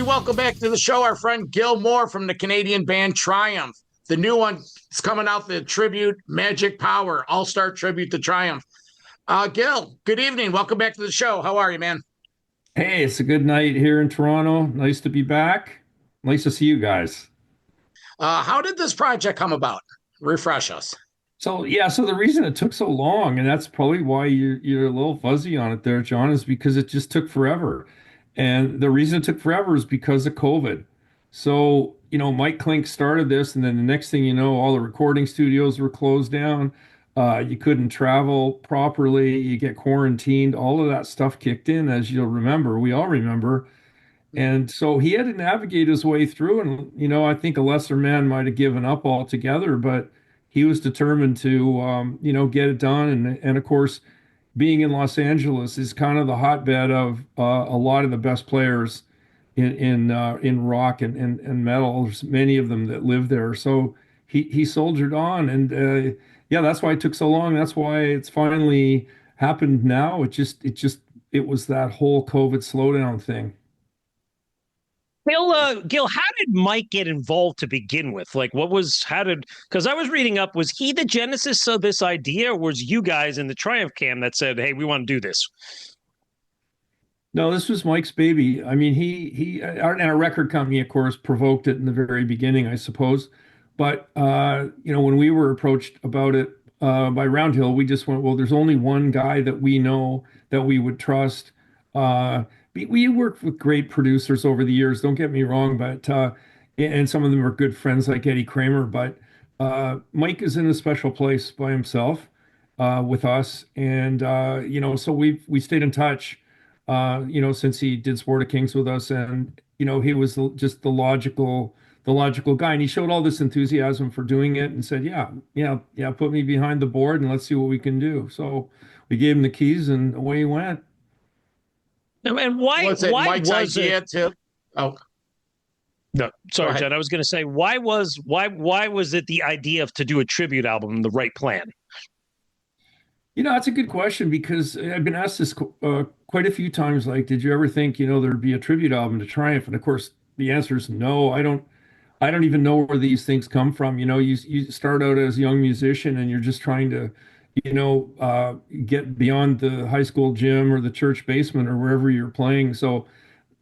welcome back to the show our friend Gil Moore from the Canadian band Triumph. The new one is coming out, the tribute, Magic Power, all-star tribute to Triumph. Gil, good evening. Welcome back to the show. How are you, man? Hey, it's a good night here in Toronto. Nice to be back. Nice to see you guys. How did this project come about? Refresh us. So the reason it took so long, and that's probably why you're a little fuzzy on it there, John, is because it just took forever. And the reason it took forever is because of COVID. So, Mike Clink started this, and then the next thing you know, all the recording studios were closed down. You couldn't travel properly. You get quarantined. All of that stuff kicked in, as you'll remember. We all remember. And so he had to navigate his way through. And, I think a lesser man might have given up altogether, but he was determined to, get it done. And of course, being in Los Angeles is kind of the hotbed of a lot of the best players in rock and metal. There's many of them that live there. So he soldiered on. And yeah, that's why it took so long. That's why it's finally happened now. It was that whole COVID slowdown thing. Gil, how did Mike get involved to begin with? Because I was reading up, was he the genesis of this idea, or was you guys in the Triumph camp that said, hey, we want to do this? No, this was Mike's baby. I mean, and our record company, of course, provoked it in the very beginning, I suppose. But, when we were approached about it by Roundhill, we just went, well, there's only one guy that we know that we would trust. We worked with great producers over the years, don't get me wrong, but and some of them are good friends like Eddie Kramer, but Mike is in a special place by himself with us. And so we stayed in touch since he did Sport of Kings with us, and he was just the logical guy, and he showed all this enthusiasm for doing it and said, yeah, put me behind the board and let's see what we can do. So we gave him the keys and away he went. And why was it why Mike's was idea it? to? Oh, No, sorry, Jen. I was going to say, why was it the idea of to do a tribute album the right plan? That's a good question because I've been asked this quite a few times. Like, did you ever think, there'd be a tribute album to Triumph? And of course, the answer is no. I don't even know where these things come from. You start out as a young musician and you're just trying to, get beyond the high school gym or the church basement or wherever you're playing. So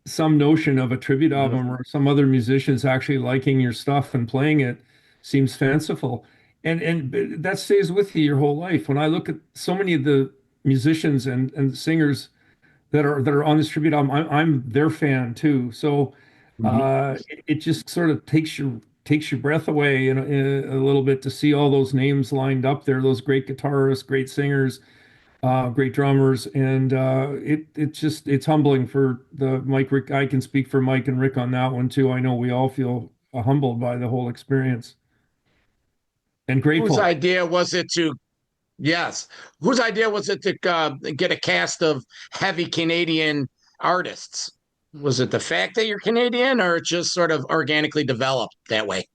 some notion of a tribute album or some other musicians actually liking your stuff and playing it seems fanciful. And that stays with you your whole life. When I look at so many of the musicians and singers that are on this tribute album, I'm their fan too. So it just sort of takes your breath away in a little bit to see all those names lined up there, those great guitarists, great singers, great drummers, and it's humbling for the Mike Rick. I can speak for Mike and Rick on that one too. I know we all feel humbled by the whole experience and whose grateful. idea was it to? Yes, whose idea was it to get a cast of heavy Canadian artists? Was it the fact that you're Canadian, or it just sort of organically developed that way?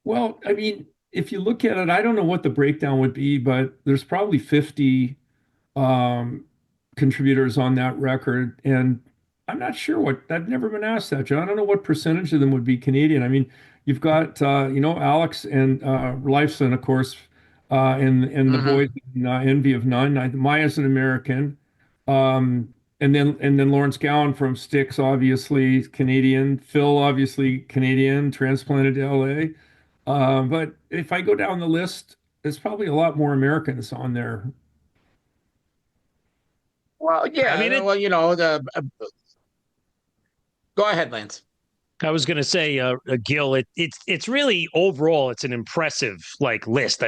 Well, I mean, if you look at it, I don't know what the breakdown would be, but there's probably 50 um, contributors on that record. And I'm not sure I've never been asked that, John. I don't know what percentage of them would be Canadian. I mean, you've got, Alex and Lifeson, of course, and the Hmm. boys in Envy of None. Maya's an American. And then Lawrence Gowan from Styx, obviously Canadian. Phil, obviously Canadian, transplanted to LA. But if I go down the list, there's probably a lot more Americans on there. Well, I mean, yeah. Well, go ahead, Lance. I was going to say, Gil, it's really overall, it's an impressive list.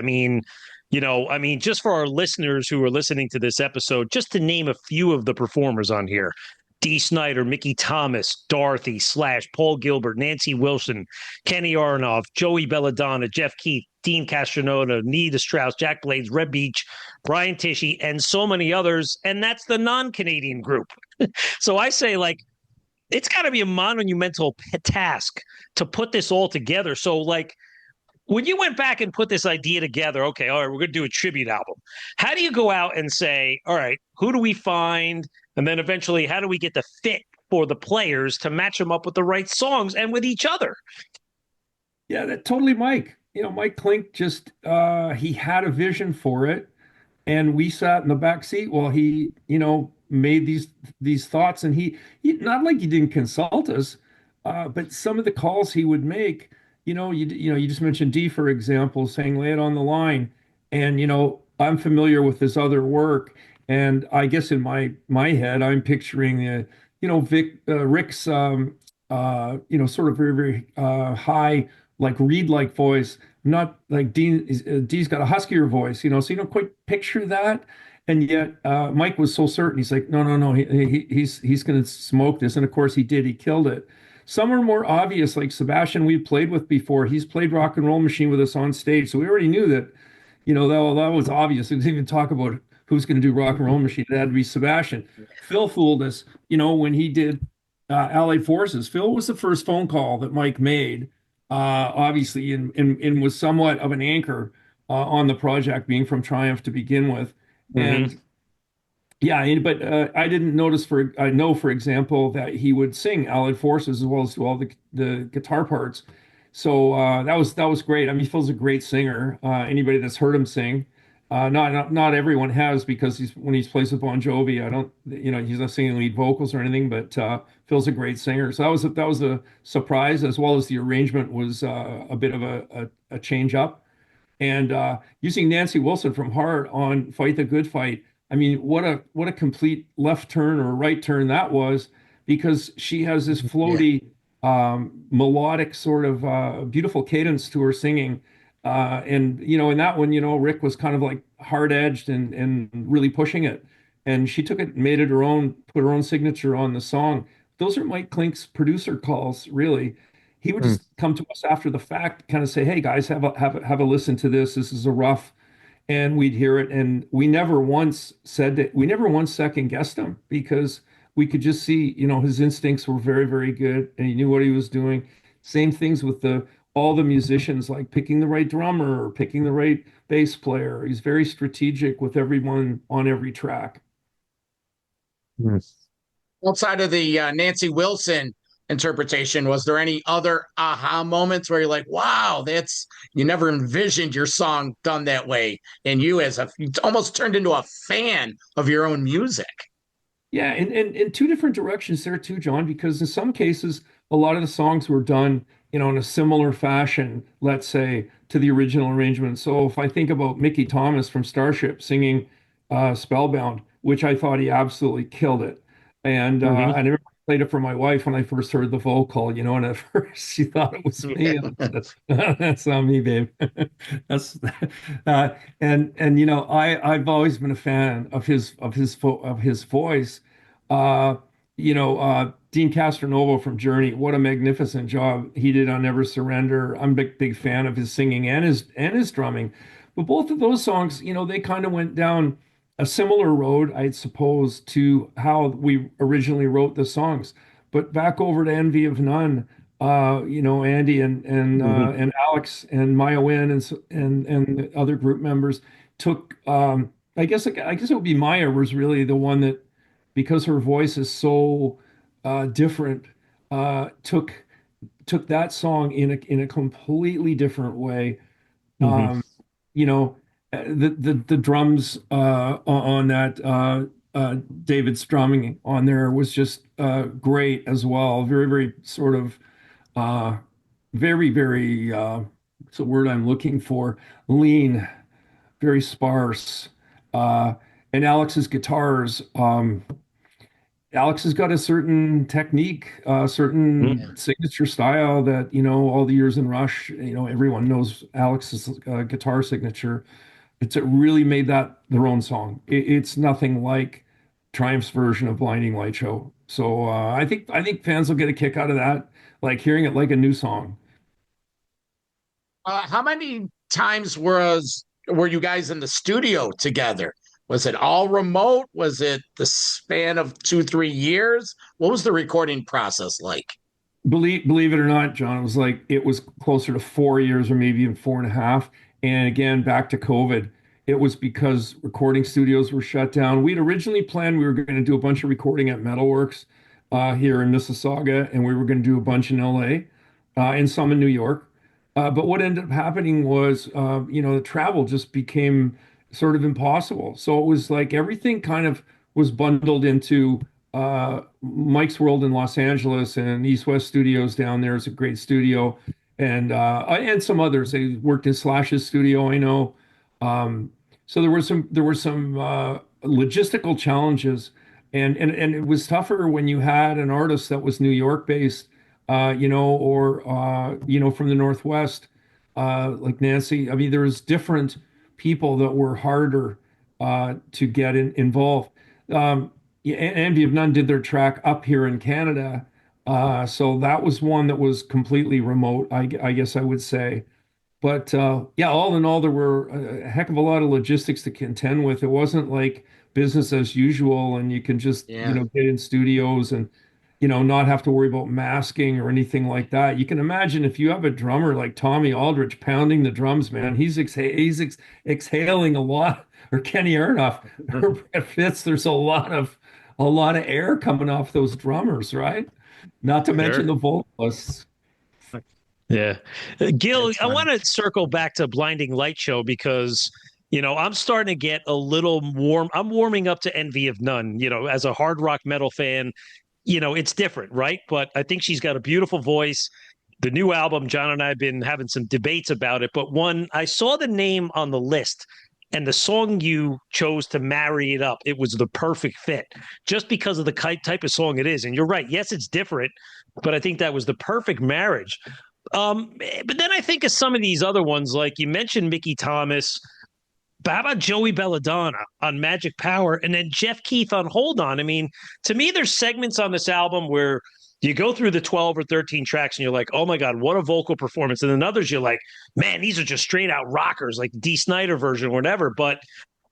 Just for our listeners who are listening to this episode, just to name a few of the performers on here: Dee Snider, Mickey Thomas, Dorothy, Slash, Paul Gilbert, Nancy Wilson, Kenny Aronoff, Joey Belladonna, Jeff Keith, Dean Castronota, Nita Strauss, Jack Blades, Red Beach, Brian Tishy, and so many others. And that's the non-Canadian group. So I say, it's got to be a monumental task to put this all together. So, when you went back and put this idea together, okay, all right, we're going to do a tribute album. How do you go out and say, all right, who do we find? And then eventually, how do we get the fit for the players to match them up with the right songs and with each other. Yeah, that totally Mike. Mike Clink just he had a vision for it, and we sat in the back seat while he, made these thoughts. And he not like he didn't consult us, but some of the calls he would make, you just mentioned Dee, for example, saying lay it on the line, and I'm familiar with this other work, and I guess in my head I'm picturing Rick's sort of very very high, like reed-like voice, not like Dee's got a huskier voice, so you don't quite picture that. And yet Mike was so certain. He's like, no, he's going to smoke this. And of course he did. He killed it. Some are more obvious, like Sebastian we've played with before. He's played Rock and Roll Machine with us on stage. So we already knew that, that was obvious. We didn't even talk about who's going to do Rock and Roll Machine. It had to be Sebastian. Phil fooled us, when he did Allied Forces. Phil was the first phone call that Mike made, obviously, and was somewhat of an anchor on the project, being from Triumph to begin with. And yeah, but I didn't notice I know, for example, that he would sing Allied Forces as well as do all the guitar parts. So that was great. I mean, Phil's a great singer. Anybody that's heard him sing, not everyone has, because when he plays with Bon Jovi, I don't, he's not singing lead vocals or anything, but Phil's a great singer. So that was a surprise, as well as the arrangement was a bit of a change up. And using Nancy Wilson from Heart on Fight the Good Fight, I mean, what a complete left turn or right turn that was, because she has this floaty, melodic sort of beautiful cadence to her singing. And, in that one, Rick was kind of like hard edged and really pushing it. And she took it, made it her own, put her own signature on the song. Those are Mike Clink's producer calls, really. He would just come to us after the fact, kind of say, "Hey guys, have a listen to this. This is a rough," and we'd hear it, and we never once said that. We never once second guessed him, because we could just see, his instincts were very, very good, and he knew what he was doing. Same things with all the musicians, like picking the right drummer or picking the right bass player. He's very strategic with everyone on every track. Outside of the Nancy Wilson interpretation, was there any other aha moments where you're like, wow, you never envisioned your song done that way, and you almost turned into a fan of your own music? Yeah, and in two different directions there too, John, because in some cases a lot of the songs were done, in a similar fashion, let's say, to the original arrangement. So if I think about Mickey Thomas from Starship singing Spellbound, which I thought he absolutely killed it. And I remember played it for my wife when I first heard the vocal, and at first she thought it was me. That's not me, babe. That's I've always been a fan of his voice. Dean Castronovo from Journey, what a magnificent job he did on Never Surrender. I'm a big fan of his singing and his drumming. But both of those songs, they kind of went down a similar road, I suppose, to how we originally wrote the songs. But back over to Envy of None, Andy and Alex and Maya Wynn and the other group members took. I guess it would be Maya was really the one that, because her voice is so different, took that song in a completely different way. The drums on that, David's drumming on there was just great as well. Very, very sort of very, very what's the word I'm looking for? Lean, very sparse. And Alex's guitars, Alex has got a certain technique, certain signature style that, all the years in Rush, everyone knows Alex's guitar signature. It really made that their own song. It's nothing like Triumph's version of Blinding Light Show. So I think fans will get a kick out of that, like hearing it like a new song. How many times were you guys in the studio together? Was it all remote? Was it the span of 2-3 years? What was the recording process like? Believe it or not, John, it was closer to 4 years or maybe even 4.5. And again, back to COVID, it was because recording studios were shut down. We'd originally planned we were going to do a bunch of recording at Metalworks, here in Mississauga, and we were going to do a bunch in LA and some in New York. But what ended up happening was, the travel just became sort of impossible. So it was like everything kind of was bundled into Mike's World in Los Angeles, and East West Studios down there is a great studio, and some others. They worked in Slash's studio, I know. So there were some logistical challenges, and it was tougher when you had an artist that was New York based, or from the Northwest, like Nancy. I mean, there was different people that were harder to get involved. Yeah, Envy of None did their track up here in Canada, so that was one that was completely remote, I guess I would say. But yeah, all in all, there were a heck of a lot of logistics to contend with. It wasn't like business as usual, and you can just, Yeah. get in studios and, not have to worry about masking or anything like that. You can imagine if you have a drummer like Tommy Aldrich pounding the drums, man, he's exhaling a lot, or Kenny Aronoff or Brett Fitz. There's a lot of air coming off those drummers, right? Not to mention Sure. the vocalists. Yeah. Gil, It's I funny. want to circle back to Blinding Light Show because, I'm starting to get a little warm. I'm warming up to Envy of None, as a hard rock metal fan. It's different, right? But I think she's got a beautiful voice. The new album, John and I have been having some debates about it, but I saw the name on the list and the song you chose to marry it up, it was the perfect fit just because of the type of song it is. And you're right. Yes, it's different, but I think that was the perfect marriage. But then I think of some of these other ones, like you mentioned Mickey Thomas. But how about Joey Belladonna on Magic Power and then Jeff Keith on Hold On? I mean, to me, there's segments on this album where you go through the 12 or 13 tracks and you're like, oh my God, what a vocal performance. And then others, you're like, man, these are just straight out rockers, like the Dee Snider version or whatever. But,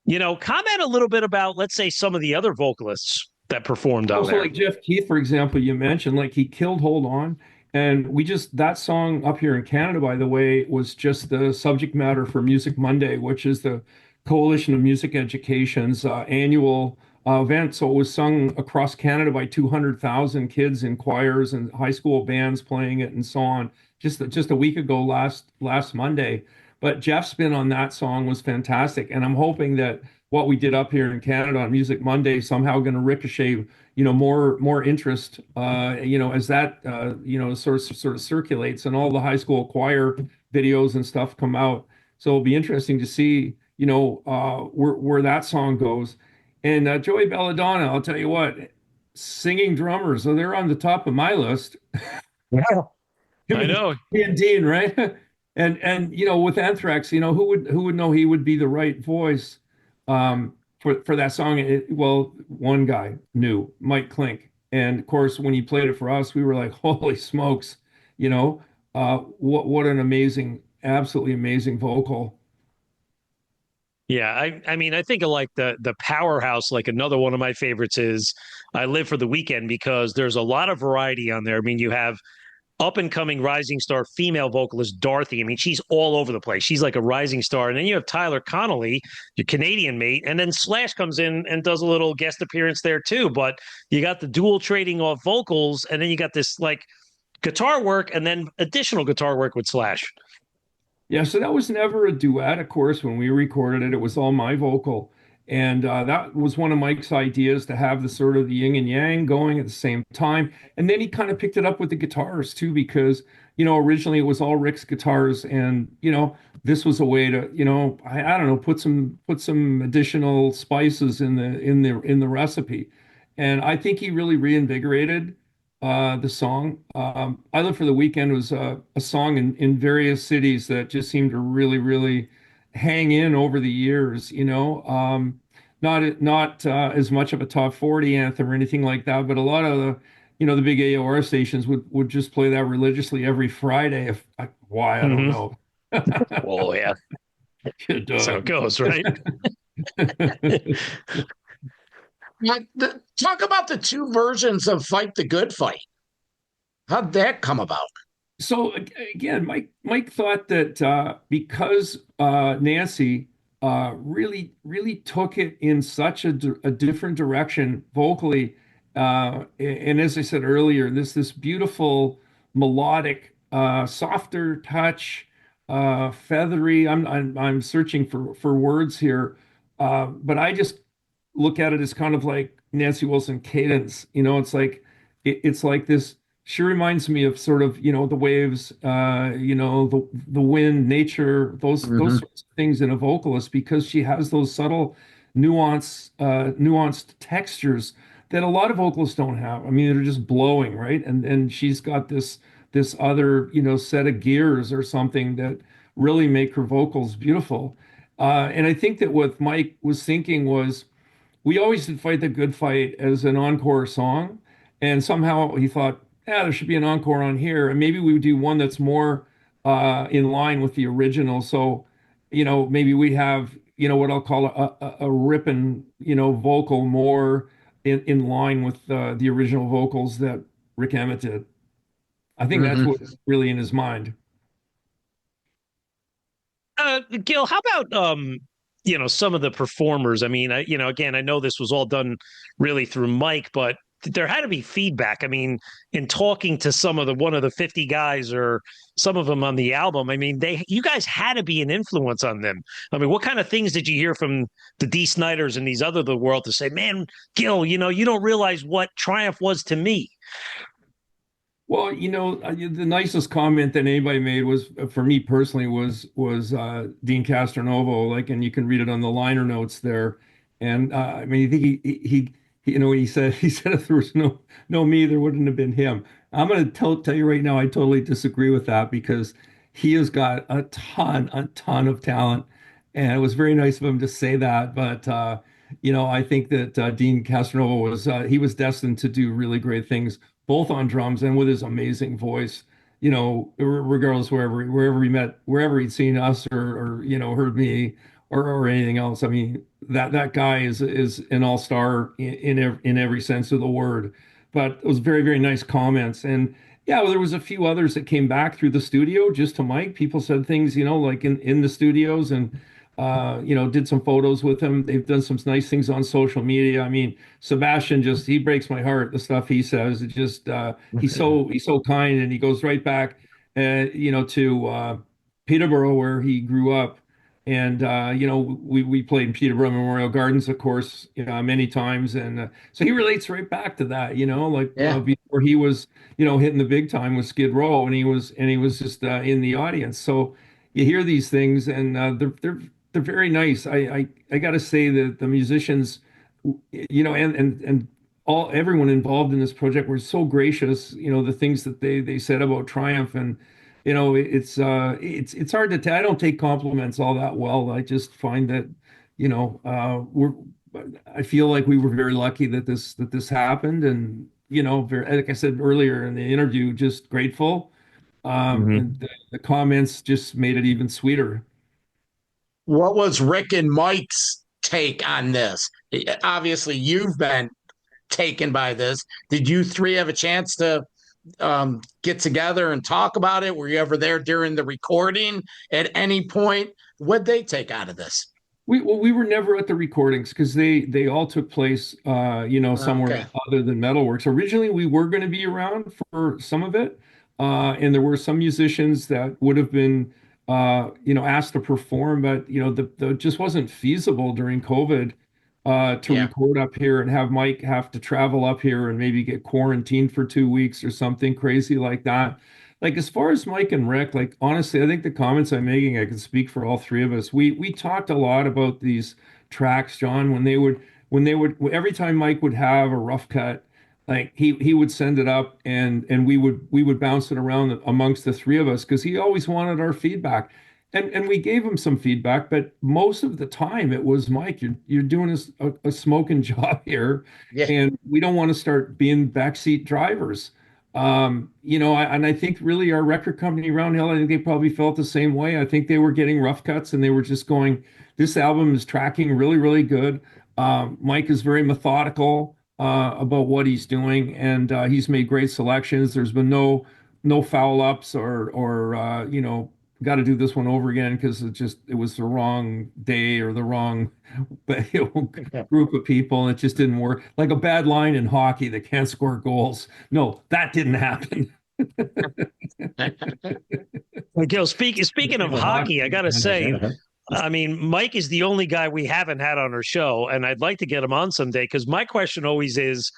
comment a little bit about, let's say, some of the other vocalists that performed on Also, there. like Jeff Keith, for example, you mentioned, like he killed Hold On. And that song up here in Canada, by the way, was just the subject matter for Music Monday, which is the Coalition of Music Education's annual event. So it was sung across Canada by 200,000 kids in choirs and high school bands playing it and so on. Just a week ago, last Monday. But Jeff's spin on that song was fantastic. And I'm hoping that what we did up here in Canada on Music Monday somehow going to ricochet, more interest, as that, sort of circulates and all the high school choir videos and stuff come out. So it'll be interesting to see, where that song goes. And Joey Belladonna, I'll tell you what, singing drummers, so they're on the top of my list. Yeah. Him I and, know. he and Dean, right? And with Anthrax, who would know he would be the right voice for that song? Well, one guy knew, Mike Clink, and of course, when he played it for us, we were like, "Holy smokes!" What an amazing, absolutely amazing vocal. Yeah, I mean, I think of like the powerhouse, like another one of my favorites is I Live for the Weekend because there's a lot of variety on there. I mean, you have up and coming rising star female vocalist Dorothy. I mean, she's all over the place. She's like a rising star. And then you have Tyler Connolly, your Canadian mate, and then Slash comes in and does a little guest appearance there too. But you got the dual trading off vocals, and then you got this like guitar work and then additional guitar work with Slash. Yeah, so that was never a duet, of course. When we recorded it, it was all my vocal. And that was one of Mike's ideas to have the sort of the yin and yang going at the same time. And then he kind of picked it up with the guitars too, because, originally it was all Rick's guitars. And, this was a way to, I don't know, put some additional spices in the recipe. And I think he really reinvigorated the song. I Live for the Weekend was a song in various cities that just seemed to really, really hang in over the years, not as much of a top 40 anthem or anything like that, but a lot of the big AOR stations would just play that religiously every Friday. Why, I don't Mm-hmm. know. Oh yeah, Good that's how dog. it goes, right? Talk about the two versions of Fight the Good Fight. How'd that come about? So again, Mike thought that because Nancy really took it in such a different direction vocally, And as I said earlier, this beautiful melodic, softer touch, feathery. I'm searching for words here, but I just look at it as kind of like Nancy Wilson cadence. It's like it's like this. She reminds me of sort of the waves, the wind, nature, those sorts of things in a vocalist because she has those subtle nuanced textures that a lot of vocalists don't have. I mean, they're just blowing, right? And she's got this other, set of gears or something that really make her vocals beautiful. And I think that what Mike was thinking was we always did Fight the Good Fight as an encore song, and somehow he thought, yeah, there should be an encore on here, and maybe we would do one that's more in line with the original. So, maybe we have, what I'll call a ripping, vocal more in line with the original vocals that Rick Emmett did. I think that's what's really in his mind. Gil, how about some of the performers? I mean, again, I know this was all done really through Mike, but there had to be feedback. I mean, in talking to one of the 50 guys or some of them on the album, I mean, you guys had to be an influence on them. I mean, what kind of things did you hear from the Dee Sniders and these other the world to say, man, Gil, you don't realize what Triumph was to me? Well, the nicest comment that anybody made was, for me personally, was Dean Castronovo, and you can read it on the liner notes there. And I mean, I think he said if there was no me, there wouldn't have been him. I'm going to tell you right now, I totally disagree with that because he has got a ton of talent, and it was very nice of him to say that. But I think that Dean Castronovo was destined to do really great things both on drums and with his amazing voice, regardless wherever he met, wherever he'd seen us or heard me or anything else. I mean, that guy is an all-star in every sense of the word. But it was very, very nice comments. And yeah, well, there was a few others that came back through the studio just to Mike. People said things, like in the studios and did some photos with him. They've done some nice things on social media. I mean, Sebastian he breaks my heart. The stuff he says, it just he's so kind, and he goes right back, to Peterborough where he grew up, and we played in Peterborough Memorial Gardens, of course, many times, and so he relates right back to that, before he was hitting the big time with Skid Row, and he was just in the audience. So you hear these things, and they're very nice. I got to say that the musicians, and everyone involved in this project were so gracious. The things that they said about Triumph, and it's hard to tell. I don't take compliments all that well. I just find that I feel like we were very lucky that this happened, and like I said earlier in the interview, just grateful. And the comments just made it even sweeter. What was Rick and Mike's take on this? Obviously, you've been taken by this. Did you three have a chance to get together and talk about it? Were you ever there during the recording at any point? What'd they take out of this? We were never at the recordings because they all took place, somewhere other than Metalworks. Originally, we were going to be around for some of it, and there were some musicians that would have been asked to perform, but the just wasn't feasible during COVID to record up here and have Mike have to travel up here and maybe get quarantined for 2 weeks or something crazy like that. Like, as far as Mike and Rick, honestly, I think the comments I'm making, I can speak for all three of us. We talked a lot about these tracks, John, when they would every time Mike would have a rough cut, like he would send it up, and we would bounce it around amongst the three of us because he always wanted our feedback, and we gave him some feedback, but most of the time it was, Mike, you're doing a smoking job here, and we don't want to start being backseat drivers. And I think really our record company, Roundhill, I think they probably felt the same way. I think they were getting rough cuts and they were just going, this album is tracking really, really good. Mike is very methodical about what he's doing, and he's made great selections. There's been no foul ups or got to do this one over again because it was the wrong day or the wrong group of people, and it just didn't work. Like a bad line in hockey that can't score goals. No, that didn't happen. Gil, speaking of hockey, I gotta say, I mean, Mike is the only guy we haven't had on our show, and I'd like to get him on someday because my question always is,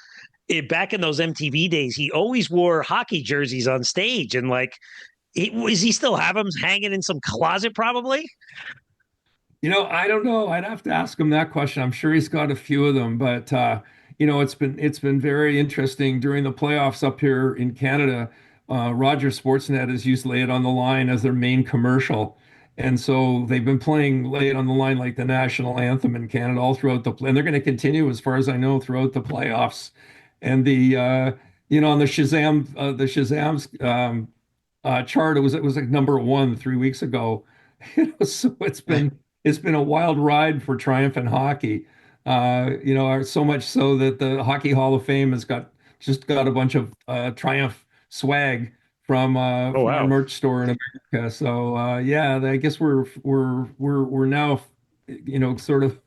back in those MTV days, he always wore hockey jerseys on stage, and like, does he still have them hanging in some closet? Probably. I don't know. I'd have to ask him that question. I'm sure he's got a few of them, but it's been very interesting during the playoffs up here in Canada. Rogers Sportsnet has used "Lay It on the Line" as their main commercial, and so they've been playing "Lay It on the Line" like the national anthem in Canada all throughout and they're going to continue, as far as I know, throughout the playoffs. And on the Shazam's chart, it was like number one 3 weeks ago. So it's been a wild ride for Triumph and hockey. So much so that the Hockey Hall of Fame has just got a bunch of Triumph swag from Oh, our wow. merch store in America. So yeah, I guess we're now, sort of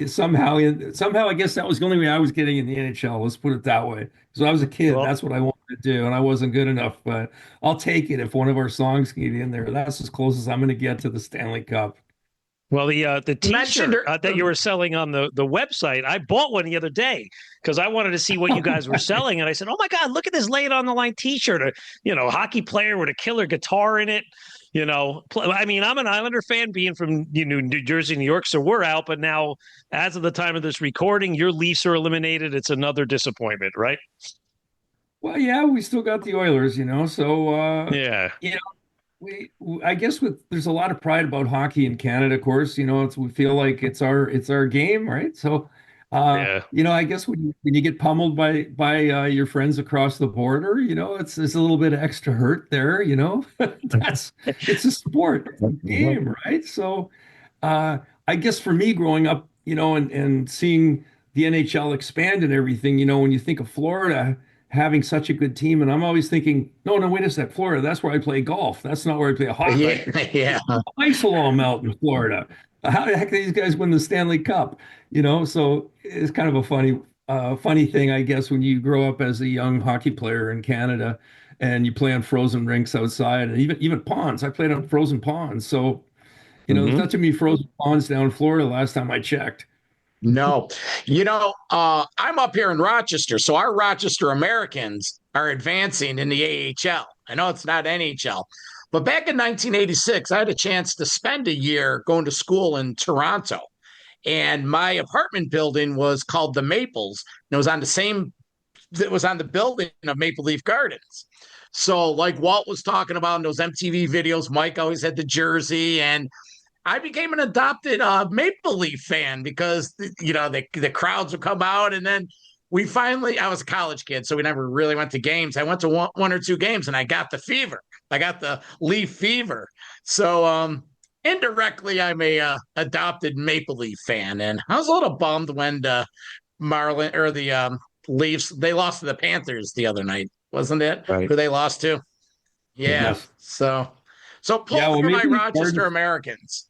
somehow I guess that was the only way I was getting in the NHL. Let's put it that way. So I was a kid, Well, that's what I wanted to do, and I wasn't good enough. But I'll take it if one of our songs can get in there. That's as close as I'm going to get to the Stanley Cup. Well, the Mentioned T-shirt that you were selling on the website, I bought one the other day because I wanted to see what you guys were selling, and I said, "Oh my God, look at this Lay It on the Line T-shirt! Hockey player with a killer guitar in it." I mean, I'm an Islander fan, being from New Jersey, New York, so we're out. But now, as of the time of this recording, your Leafs are eliminated. It's another disappointment, right? Well, yeah, we still got the Oilers, so Yeah. you know, I guess there's a lot of pride about hockey in Canada, of course. We feel like it's our game, right? So, Yeah. I guess when you get pummeled by your friends across the border, it's a little bit of extra hurt there. It's a sport, it's a game, right? So, I guess for me growing up, and seeing the NHL expand and everything, when you think of Florida having such a good team. And I'm always thinking, no, wait a sec, Florida, that's where I play golf. That's not where I play hockey. Yeah, yeah. Ice will all melt in Florida. How the heck did these guys win the Stanley Cup? So it's kind of a funny thing, I guess, when you grow up as a young hockey player in Canada and you play on frozen rinks outside and even ponds. I played on frozen ponds. So, there's Hmm. not too many frozen ponds down in Florida last time I checked. No, I'm up here in Rochester, so our Rochester Americans are advancing in the AHL. I know it's not NHL, but back in 1986, I had a chance to spend a year going to school in Toronto, and my apartment building was called the Maples. And it was on the building of Maple Leaf Gardens. So, like Walt was talking about in those MTV videos, Mike always had the jersey, and I became an adopted Maple Leaf fan because the crowds would come out, and then I was a college kid, so we never really went to games. I went to one or two games, and I got the fever. I got the Leaf fever. So indirectly, I'm a adopted Maple Leaf fan, and I was a little bummed when the Marlin or the Leafs, they lost to the Panthers the other night, wasn't it? Right. Who they lost to? Yeah. Yes. So pull Yeah, well, for my Rochester Americans.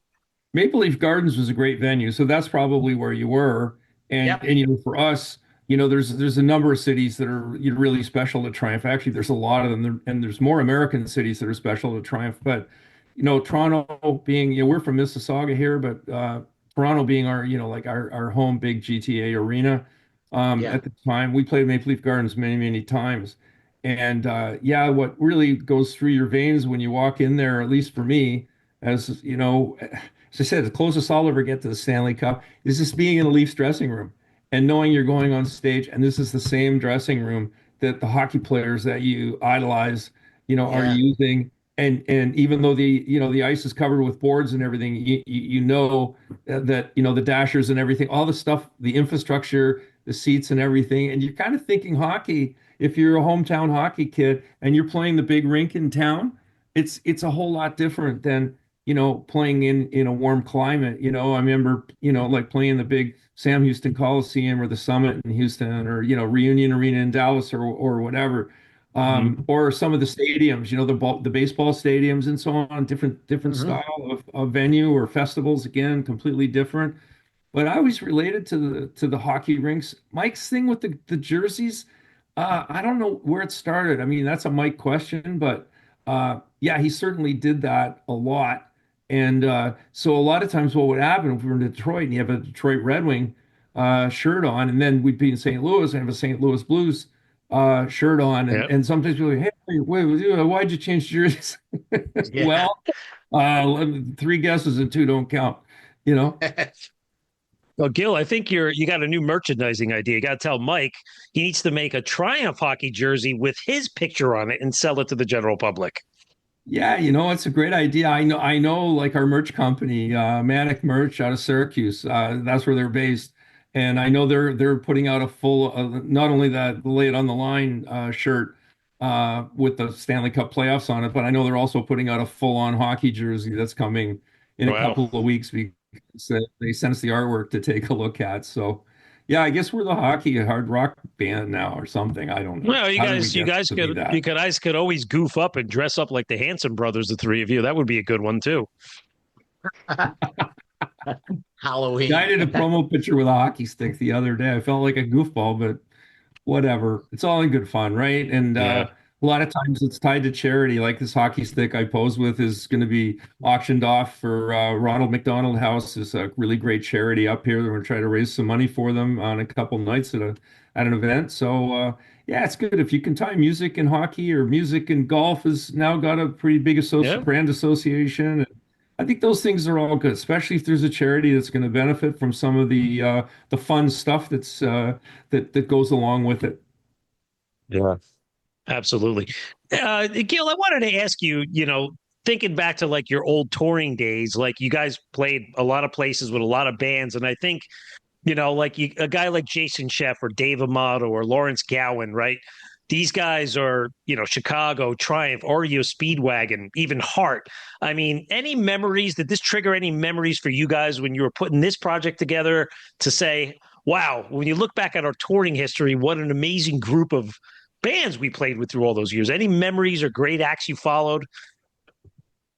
Maple Leaf Gardens was a great venue, so that's probably where you were. And Yep. for us, there's a number of cities that are really special to Triumph. Actually, there's a lot of them, and there's more American cities that are special to Triumph. But Toronto being, we're from Mississauga here, but Toronto being our, like our home big GTA arena. Yeah. At the time, we played Maple Leaf Gardens many, many times. And yeah, what really goes through your veins when you walk in there, at least for me, as as I said, the closest I'll ever get to the Stanley Cup is just being in the Leafs dressing room and knowing you're going on stage, and this is the same dressing room that the hockey players that you idolize, are Yeah. using. And even though the ice is covered with boards and everything, that the dashers and everything, all the stuff, the infrastructure, the seats and everything, and you're kind of thinking hockey. If you're a hometown hockey kid and you're playing the big rink in town, it's a whole lot different than playing in a warm climate. I remember, like playing the big Sam Houston Coliseum or the Summit in Houston or, Reunion Arena in Dallas or whatever. or some of the stadiums, the baseball stadiums and so on, different Mhm. style of venue or festivals, again, completely different. But I always related to the hockey rinks. Mike's thing with the jerseys, I don't know where it started. I mean, that's a Mike question, but yeah, he certainly did that a lot. And so a lot of times, what would happen if we were in Detroit and you have a Detroit Red Wing shirt on, and then we'd be in St. Louis and have a St. Louis Blues shirt on, Yeah. and sometimes people are like, hey, why'd you change jerseys? Yeah. Well, three guesses and two don't count, you know? Well, Gil, I think you got a new merchandising idea. You got to tell Mike he needs to make a Triumph hockey jersey with his picture on it and sell it to the general public. Yeah, it's a great idea. I know, like our merch company, Manic Merch out of Syracuse. That's where they're based, and I know they're putting out a full, not only that Lay It on the Line shirt with the Stanley Cup playoffs on it, but I know they're also putting out a full-on hockey jersey that's coming in a Wow. couple of weeks because they sent us the artwork to take a look at. So, yeah, I guess we're the hockey hard rock band now or something. I don't know. Well, How did we you get guys to be could that? you guys could always goof up and dress up like the Hanson brothers, the three of you. That would be a good one too. Yeah, I Halloween. did a promo picture with a hockey stick the other day. I felt like a goofball, but whatever. It's all in good fun, right? And Yeah. a lot of times it's tied to charity. Like this hockey stick I posed with is going to be auctioned off for Ronald McDonald House, is a really great charity up here. We're going to try to raise some money for them on a couple nights at an event. So yeah, it's good if you can tie music and hockey, or music and golf has now got a pretty big Yeah. brand association. I think those things are all good, especially if there's a charity that's going to benefit from some of the fun stuff that goes along with it. Yeah. Absolutely. Gil, I wanted to ask you, thinking back to like your old touring days, like you guys played a lot of places with a lot of bands. And I think, a guy like Jason Sheff or Dave Amato or Lawrence Gowan, right? These guys are, Chicago, Triumph, REO Speedwagon, even Heart. I mean, any memories? Did this trigger any memories for you guys when you were putting this project together to say, wow, when you look back at our touring history, what an amazing group of bands we played with through all those years? Any memories or great acts you followed?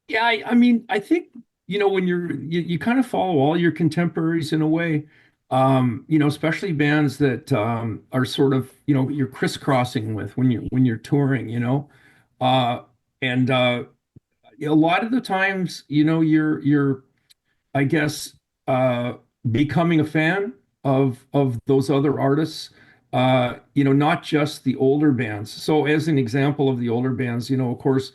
Yeah, I mean, I think, when you kind of follow all your contemporaries in a way, especially bands that are sort of, you're crisscrossing with when you're touring, uh, and a lot of the times, you're I guess becoming a fan of those other artists, not just the older bands. So as an example of the older bands, of course,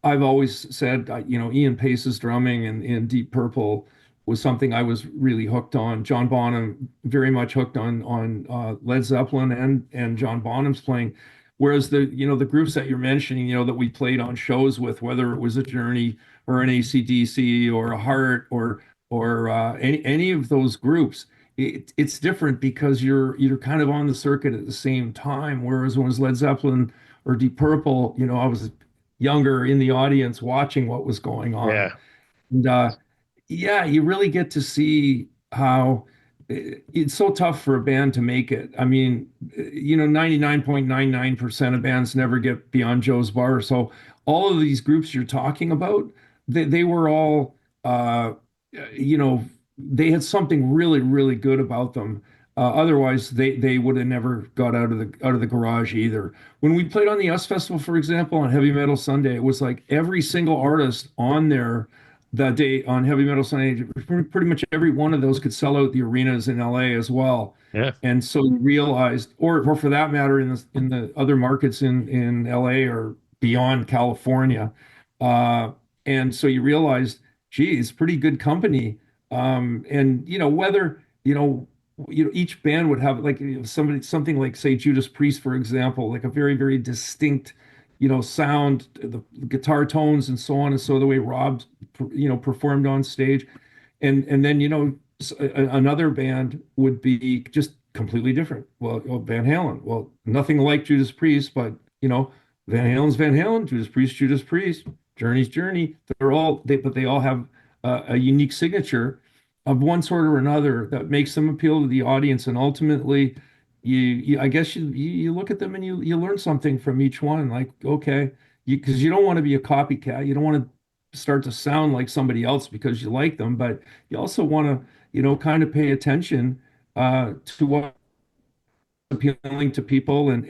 I've always said, Ian Pace's drumming and Deep Purple was something I was really hooked on. John Bonham, very much hooked on Led Zeppelin and John Bonham's playing. Whereas the groups that you're mentioning, that we played on shows with, whether it was a Journey or an AC/DC or a Heart or any of those groups, it's different because you're kind of on the circuit at the same time. Whereas when it was Led Zeppelin or Deep Purple, I was younger in the audience watching what was going on. Yeah. And yeah, you really get to see how it's so tough for a band to make it. I mean, 99.99% of bands never get beyond Joe's Bar. So all of these groups you're talking about, they were all, you know, they had something really, really good about them. Otherwise, they would have never got out of the garage either. When we played on the US Festival, for example, on Heavy Metal Sunday, it was like every single artist on there that day on Heavy Metal Sunday, pretty much every one of those could sell out the arenas in LA as well. Yeah. And so you realized, or for that matter, in the other markets in LA or beyond California, uh, and so you realized, gee, it's pretty good company. And whether each band would have like something like say Judas Priest, for example, like a very, very distinct sound, the guitar tones and so on, and so the way Rob performed on stage, and then another band would be just completely different. Well, Van Halen, well, nothing like Judas Priest, but Van Halen's Van Halen, Judas Priest, Journey's Journey. But they all have a unique signature of one sort or another that makes them appeal to the audience, and ultimately I guess you look at them and you learn something from each one. Like, okay, because you don't want to be a copycat. You don't want to start to sound like somebody else because you like them, but you also want to, kind of pay attention to what appealing to people and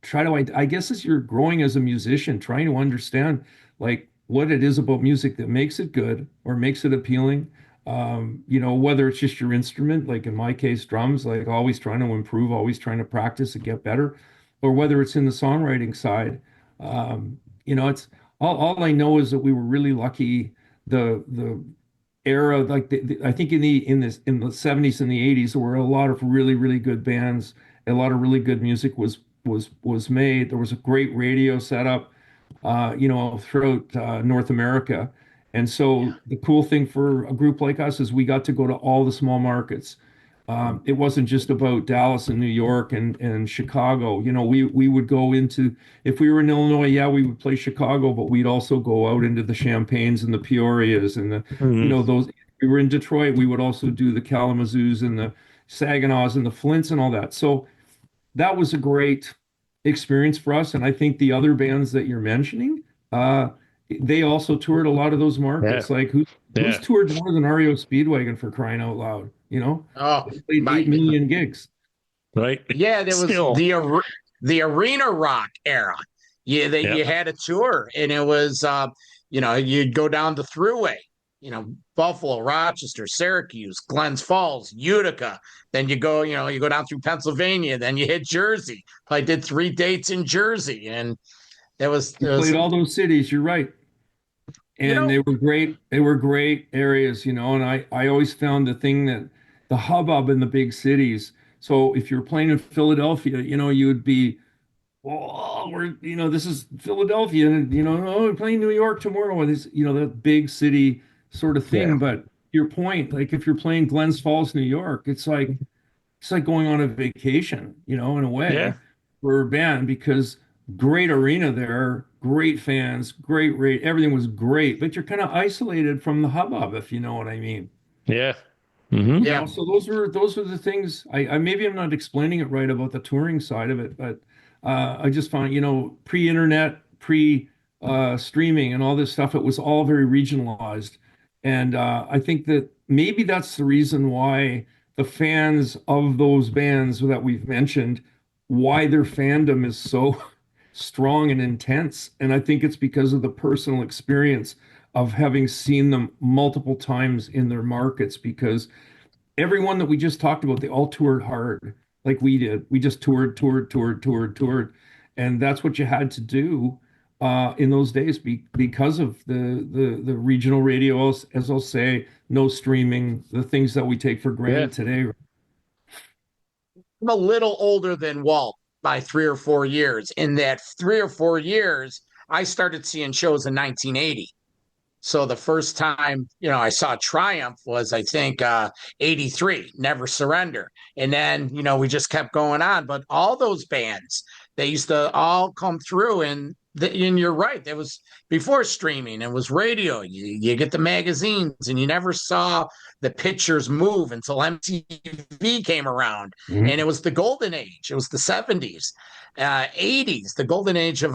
try to I guess as you're growing as a musician, trying to understand like what it is about music that makes it good or makes it appealing. Whether it's just your instrument, like in my case, drums, like always trying to improve, always trying to practice and get better, or whether it's in the songwriting side. It's all I know is that we were really lucky. The era, like I think in the 70s and the 80s, there were a lot of really good bands. A lot of really good music was made. There was a great radio setup, throughout North America. And so Yeah. the cool thing for a group like us is we got to go to all the small markets. It wasn't just about Dallas and New York and Chicago. We would go into, if we were in Illinois, yeah, we would play Chicago, but we'd also go out into the Champagnes and the Peorias and Mhm. those. If we were in Detroit, we would also do the Kalamazoo's and the Saginaw's and the Flints and all that. So that was a great experience for us. And I think the other bands that you're mentioning, they also toured a lot of those Yeah, markets. Like who's yeah, toured more than REO Speedwagon for crying out loud? Oh, They played my. 8 million gigs. right. Yeah, there was Still, the arena rock era. yeah, You had a tour, and it was you'd go down the thruway, Buffalo, Rochester, Syracuse, Glens Falls, Utica. Then you go down through Pennsylvania. Then you hit Jersey. I did 3 dates in Jersey, and You there was played all those cities. You're right. you And know they were great. They were great areas, and I always found the thing that the hubbub in the big cities. So if you're playing in Philadelphia, you would be, oh, this is Philadelphia, and oh, we're playing New York tomorrow, and this, that big city sort of yeah, thing. But your point, like if you're playing Glens Falls, New York, it's like going on a vacation, in a yeah, way for a band because great arena there, great fans, great rate, everything was great, but you're kind of isolated from the hubbub, if you know what I mean. yeah. Hmm. yeah. So those are the things I maybe I'm not explaining it right about the touring side of it, but I just find, pre-internet, streaming and all this stuff, it was all very regionalized. And I think that maybe that's the reason why the fans of those bands that we've mentioned, why their fandom is so strong and intense. And I think it's because of the personal experience of having seen them multiple times in their markets because everyone that we just talked about, they all toured hard like we did. We just toured. And that's what you had to do in those days because of the regional radio, as I'll say, no streaming, the things that we take for Yeah, granted today. I'm a little older than Walt by 3 or 4 years. In that 3 or 4 years, I started seeing shows in 1980. So the first time, I saw Triumph was, I think, 83, Never Surrender. And then, we just kept going on. But all those bands, they used to all come through. And you're right. There was before streaming, it was radio. You get the magazines, and you never saw the pictures move until MTV came around. And it Mhm. was the golden age. It was the 70s, 80s, the golden age of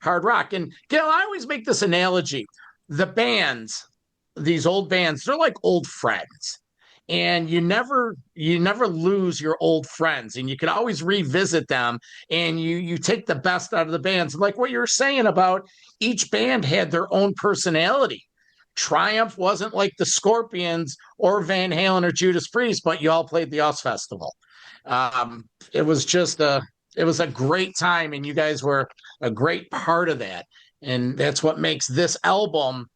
hard rock. And, Gil, I always make this analogy, the bands, these old bands, they're like old friends. And you never lose your old friends, and you can always revisit them, and you take the best out of the bands. Like what you were saying about each band had their own personality. Triumph wasn't like the Scorpions or Van Halen or Judas Priest, but you all played the Oz Festival. It was a great time, and you guys were a great part of that. And that's what makes this album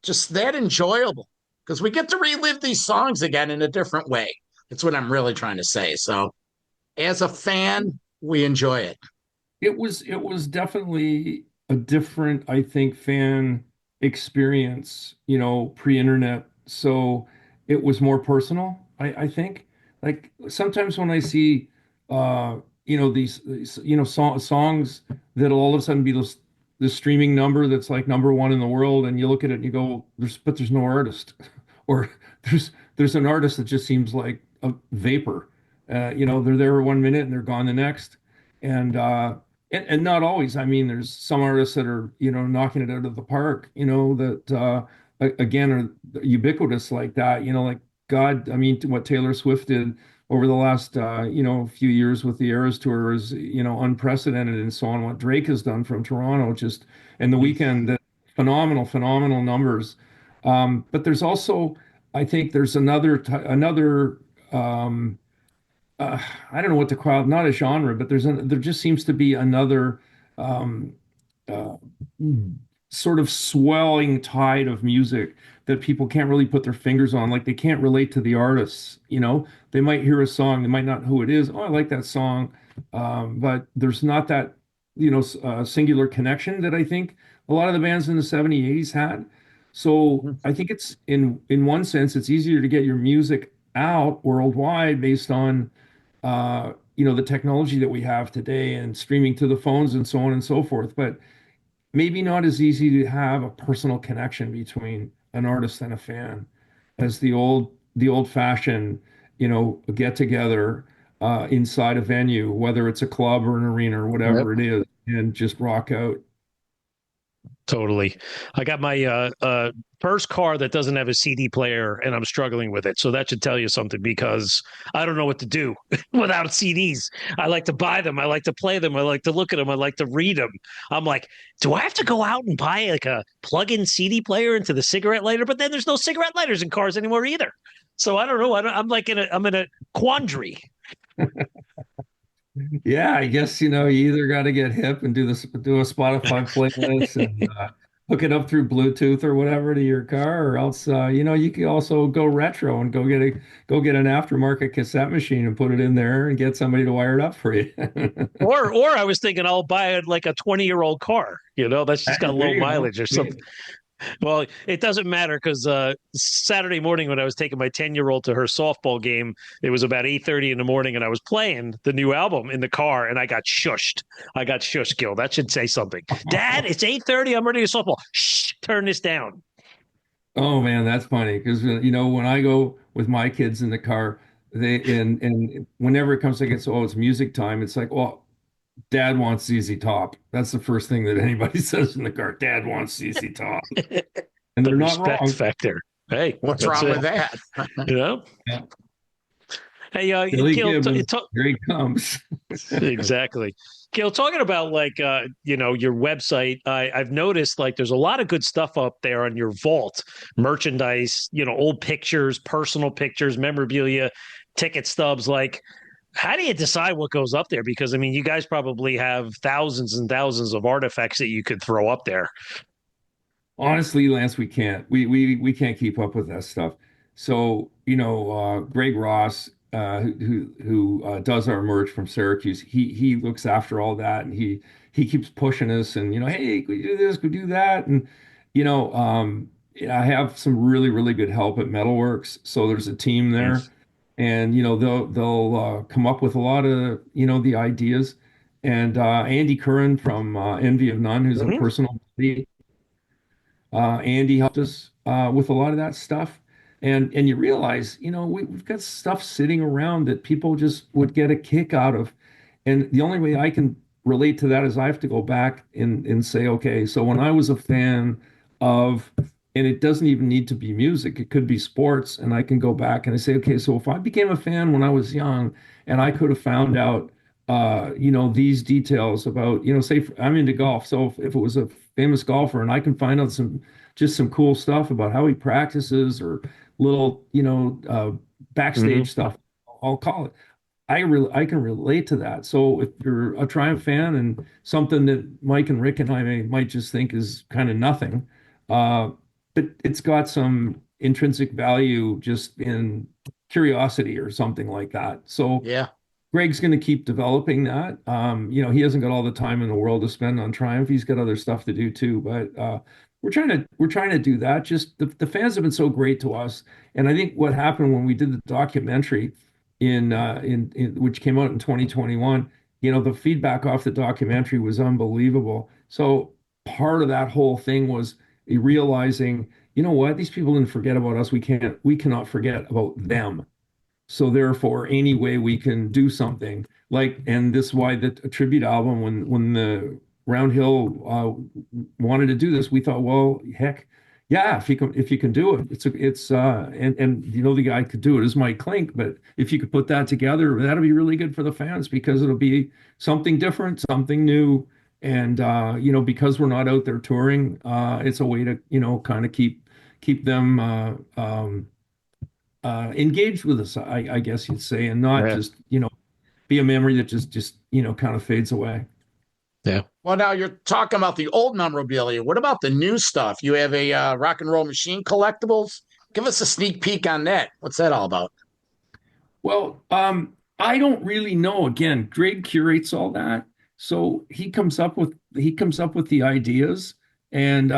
just that enjoyable because we get to relive these songs again in a different way. That's what I'm really trying to say. So, as a fan, we enjoy it. It was definitely a different, I think, fan experience, pre-internet. So it was more personal, I think. Like sometimes when I see these songs that'll all of a sudden be this streaming number that's like number one in the world, and you look at it and you go, there's no artist. Or there's an artist that just seems like a vapor. They're there 1 minute and they're gone the next. And not always. I mean, there's some artists that are, knocking it out of the park, that again are ubiquitous like that, like God, I mean, what Taylor Swift did over the last few years with the Eras Tour is, unprecedented, and so on. What Drake has done from Toronto, just and the weekend, phenomenal numbers. But there's also, I think there's another I don't know what to call it, not a genre, but there just seems to be another um, uh, sort of swelling tide of music that people can't really put their fingers on. Like they can't relate to the artists, They might hear a song, they might not know who it is. Oh, I like that song. But there's not that, singular connection that I think a lot of the bands in the 70s, 80s had. So I think it's in one sense, it's easier to get your music out worldwide based on the technology that we have today and streaming to the phones and so on and so forth. But maybe not as easy to have a personal connection between an artist and a fan as the old fashioned, get together inside a venue, whether it's a club or an arena or whatever it is, and just rock out. Totally. I got my first car that doesn't have a CD player, and I'm struggling with it. So that should tell you something, because I don't know what to do without CDs. I like to buy them. I like to play them. I like to look at them. I like to read them. I'm like, do I have to go out and buy like a plug-in CD player into the cigarette lighter? But then there's no cigarette lighters in cars anymore either. So I don't know. I'm like I'm in a quandary. Yeah, I guess you either got to get hip and do a Spotify playlist and hook it up through Bluetooth or whatever to your car, or else you could also go retro and go get an aftermarket cassette machine and put it in there and get somebody to wire it up for you. Or I was thinking I'll buy like a 20-year-old car. That's just got low mileage or something. Well, it doesn't matter, because Saturday morning when I was taking my 10-year-old to her softball game, it was about 8:30 in the morning, and I was playing the new album in the car, and I got shushed. Gil. That should say something. Dad, it's 8:30. I'm ready to softball. Shh, turn this down. Oh man, that's funny because when I go with my kids in the car, and whenever it comes to it's music time, it's like, well, Dad wants ZZ Top. That's the first thing that anybody says in the car. Dad wants ZZ Top, and The they're not respect wrong. factor. Hey, What's wrong with that? Yeah. Hey, Billy Gil, Gibbons, here he comes. exactly. Gil, talking about like your website, I've noticed like there's a lot of good stuff up there on your vault, merchandise, old pictures, personal pictures, memorabilia, ticket stubs. Like, how do you decide what goes up there? Because I mean, you guys probably have thousands and thousands of artifacts that you could throw up there. Honestly, Lance, we can't. We can't keep up with that stuff. So, Greg Ross, who does our merch from Syracuse, he looks after all that, and he keeps pushing us, and hey, could we do this, could we do that, and I have some really really good help at Metalworks. So there's a team there, and they'll come up with a lot of the ideas, and Andy Curran from Envy of None, who's a personal buddy. Andy helped us with a lot of that stuff. And you realize, we've got stuff sitting around that people just would get a kick out of. And the only way I can relate to that is I have to go back and say, okay, so when I was a fan of, and it doesn't even need to be music, it could be sports, and I can go back and I say, okay, so if I became a fan when I was young and I could have found out these details about, say I'm into golf. So if it was a famous golfer and I can find out some cool stuff about how he practices or little, backstage stuff, I'll call it. I can relate to that. So if you're a Triumph fan and something that Mike and Rick and I might just think is kind of nothing, but it's got some intrinsic value just in curiosity or something like that. So Yeah. Greg's going to keep developing that. He hasn't got all the time in the world to spend on Triumph. He's got other stuff to do too. But we're trying to do that. Just the fans have been so great to us, and I think what happened when we did the documentary in which came out in 2021, the feedback off the documentary was unbelievable. So part of that whole thing was realizing, you know what, these people didn't forget about us. We cannot forget about them. So therefore, any way we can do something like, and this is why the tribute album, when the Round Hill wanted to do this, we thought, well, heck, yeah, if you can do it, and you know the guy could do it is Mike Clink, but if you could put that together, that'll be really good for the fans because it'll be something different, something new, and because we're not out there touring, it's a way to kind of keep them engaged with us, I guess you'd say, and not Yeah. just, be a memory that just kind of fades away. Yeah. Well, now you're talking about the old memorabilia. What about the new stuff? You have a Rock and Roll Machine collectibles. Give us a sneak peek on that. What's that all about? Well, I don't really know. Again, Greg curates all that, so he comes up with the ideas, and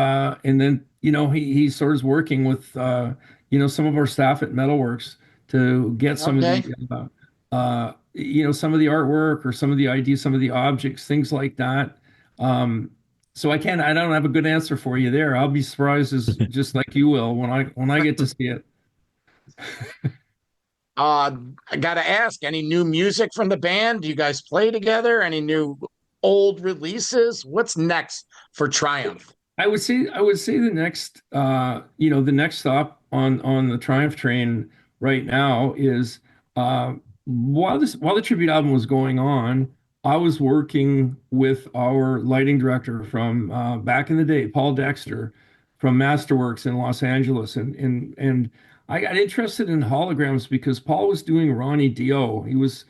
then he sort of is working with some of our staff at Metalworks to get some of Okay. some of the artwork or some of the ideas, some of the objects, things like that. So I don't have a good answer for you there. I'll be surprised as just like you will when I get to see it. I got to ask, any new music from the band? Do you guys play together? Any new old releases? What's next for Triumph? I would say the next stop on the Triumph train right now is while the tribute album was going on, I was working with our lighting director from back in the day, Paul Dexter from Masterworks in Los Angeles, and I got interested in holograms because Paul was doing Ronnie Dio. He was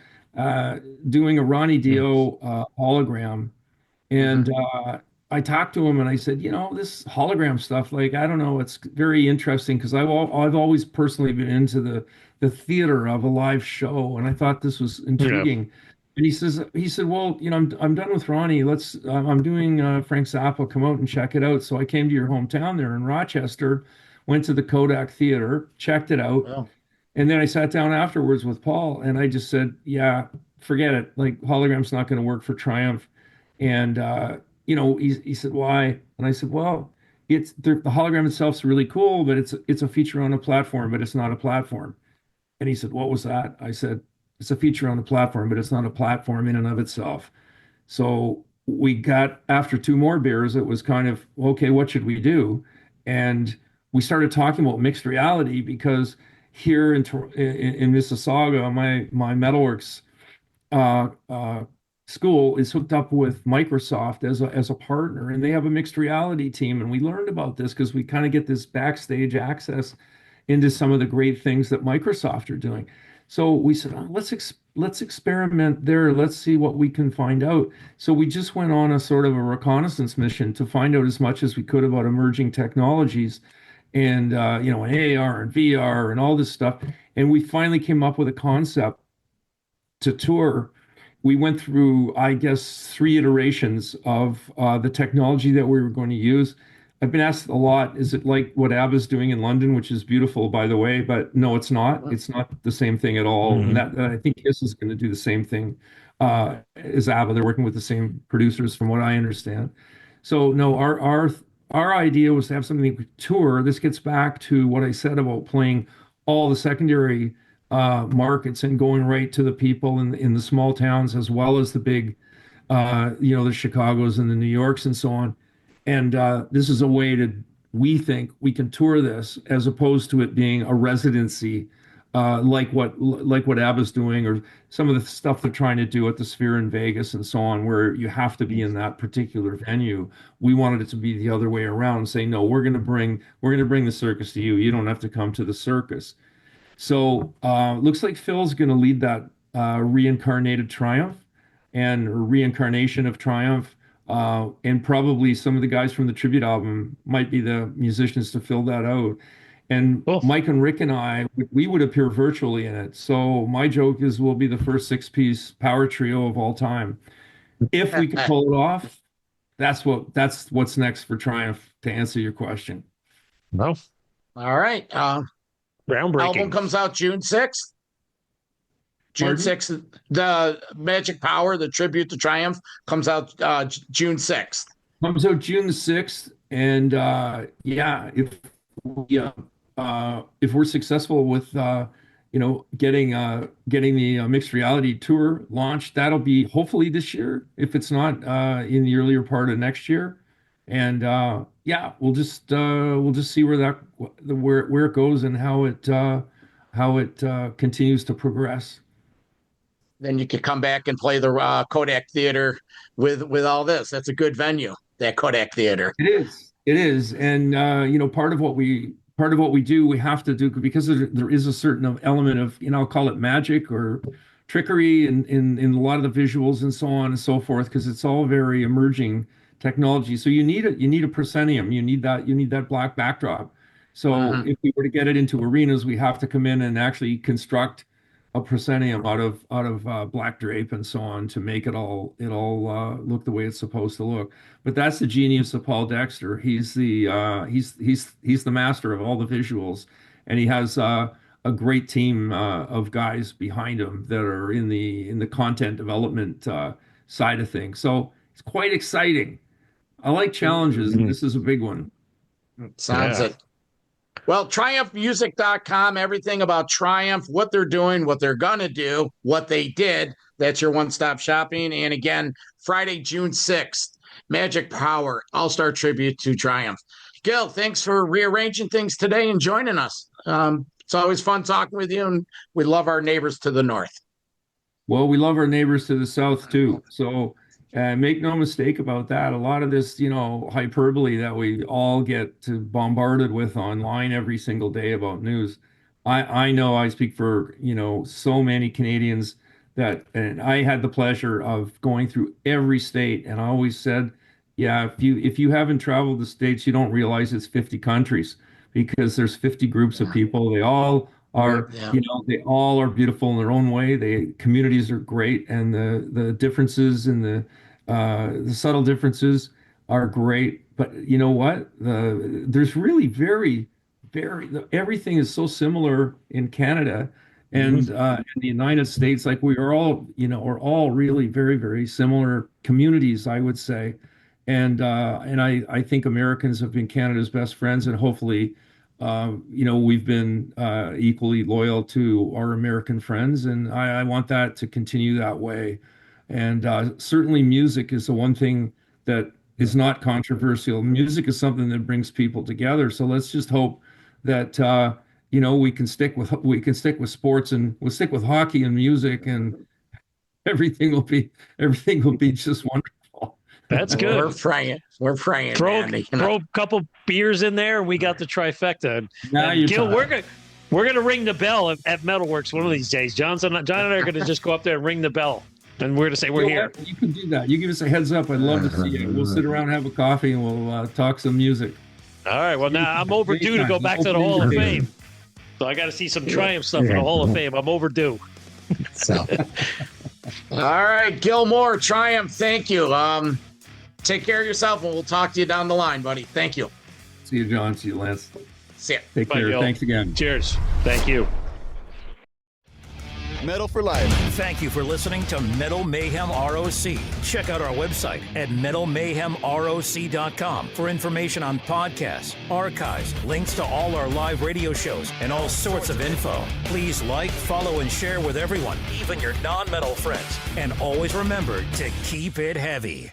doing a Ronnie Dio hologram, and Mhm. I talked to him and I said, this hologram stuff, like, I don't know, it's very interesting because I've always personally been into the theater of a live show, and I thought this was Yeah. intriguing. And he said, well, I'm done with Ronnie. I'm doing Frank Zappa. Come out and check it out. So I came to your hometown there in Rochester, went to the Kodak Theater, checked it out, Well, and then I sat down afterwards with Paul and I just said, yeah, forget it. Like, hologram's not going to work for Triumph. And, he said, why? And I said, well, the hologram itself is really cool, but it's a feature on a platform, but it's not a platform. And he said, what was that? I said, it's a feature on the platform, but it's not a platform in and of itself. So we got, after two more beers, it was kind of, okay, what should we do? And we started talking about mixed reality because here in Mississauga, my Metalworks uh, uh, school is hooked up with Microsoft as a partner, and they have a mixed reality team. And we learned about this because we kind of get this backstage access into some of the great things that Microsoft are doing. So we said, oh, let's experiment there. Let's see what we can find out. So we just went on a sort of a reconnaissance mission to find out as much as we could about emerging technologies and AR and VR and all this stuff. And we finally came up with a concept to tour. We went through, I guess, three iterations of the technology that we were going to use. I've been asked a lot, is it like what ABBA's doing in London, which is beautiful, by the way, but no, it's not. It's not the same thing at all. And Mhm. that I think Kiss is going to do the same thing as ABBA. They're working with the same producers, from what I understand. So no, our idea was to have something we could tour. This gets back to what I said about playing all the secondary markets and going right to the people in the small towns as well as the big, the Chicagos and the New Yorks and so on. And this is a way we think we can tour this as opposed to it being a residency, like what ABBA's doing, or some of the stuff they're trying to do at the Sphere in Vegas and so on, where you have to be in that particular venue. We wanted it to be the other way around and say, no, we're gonna bring the circus to you. You don't have to come to the circus. So looks like Phil's going to lead that reincarnated Triumph and reincarnation of Triumph. And probably some of the guys from the tribute album might be the musicians to fill that out. And Cool. Mike and Rick and I, we would appear virtually in it. So my joke is we'll be the first six-piece power trio of all time. If we can pull it off, that's what's next for Triumph, to answer your question. Well, All right. Album groundbreaking. comes out June 6th. June Pardon? 6th. The Magic Power, the tribute to Triumph, comes out June 6th. Comes out June the 6th, and yeah, if we, if we're successful with getting the mixed reality tour launched. That'll be hopefully this year, if it's not in the earlier part of next year. And yeah, we'll just see where it goes and how it continues to progress. Then you could come back and play the Kodak Theater with all this. That's a good venue, that Kodak Theater. It is, and part of what we do, we have to do, because there is a certain element of, I'll call it magic or trickery in a lot of the visuals and so on and so forth, because it's all very emerging technology. So you need a proscenium, you need that black backdrop. So if we were to get it into arenas, we have to come in and actually construct a proscenium out of black drape and so on to make it all look the way it's supposed to look. But that's the genius of Paul Dexter. He's the master of all the visuals, and he has a great team of guys behind him that are in the content development side of things. So it's quite exciting. I like challenges, and this is a big one. Sounds it. Well, TriumphMusic.com, everything about Triumph, what they're doing, what they're going to do, what they did. That's your one-stop shopping. And again, Friday, June 6th, Magic Power, All-Star Tribute to Triumph. Gil, thanks for rearranging things today and joining us. It's always fun talking with you, and we love our neighbors to the north. Well, we love our neighbors to the south, too. So make no mistake about that. A lot of this, hyperbole that we all get bombarded with online every single day about news. I know I speak for, so many Canadians and I had the pleasure of going through every state. And I always said, yeah, if you haven't traveled the states, you don't realize it's 50 countries, because there's 50 groups of people. They all are, they all are beautiful in their own way. The communities are great, and the differences and the subtle differences are great. But you know what? There's really very, very, everything is so similar in Canada and in the United States. Like we're all really very, very similar communities, I would say. And I think Americans have been Canada's best friends, and hopefully, we've been equally loyal to our American friends, and I want that to continue that way. And certainly music is the one thing that is not controversial. Music is something that brings people together. So let's just hope that we can stick with sports, and we'll stick with hockey and music, and everything will be just wonderful. That's good. We're praying. Throw Andy, a couple beers in there, and we got the trifecta. Gil, we're gonna ring the bell at Metalworks one of these days. John and I are gonna just go up there and ring the bell, and we're gonna say we're here. You can do that. You give us a heads up. I'd love to see you. We'll sit around, have a coffee, and we'll talk some music. All right. Well, now I'm overdue to go back to the Hall of Fame, so I got to see some Triumph stuff in the Hall of Fame. I'm overdue. So, all right, Gil Moore, Triumph. Thank you. Take care of yourself, and we'll talk to you down the line, buddy. Thank you. See you, John. See you, Lance. See ya. Take care. Gil. Thanks again. Cheers. Thank you. Metal for life. Thank you for listening to Metal Mayhem ROC. Check out our website at metalmayhemroc.com for information on podcasts, archives, links to all our live radio shows, and all sorts of info. Please like, follow, and share with everyone, even your non-metal friends. And always remember to keep it heavy.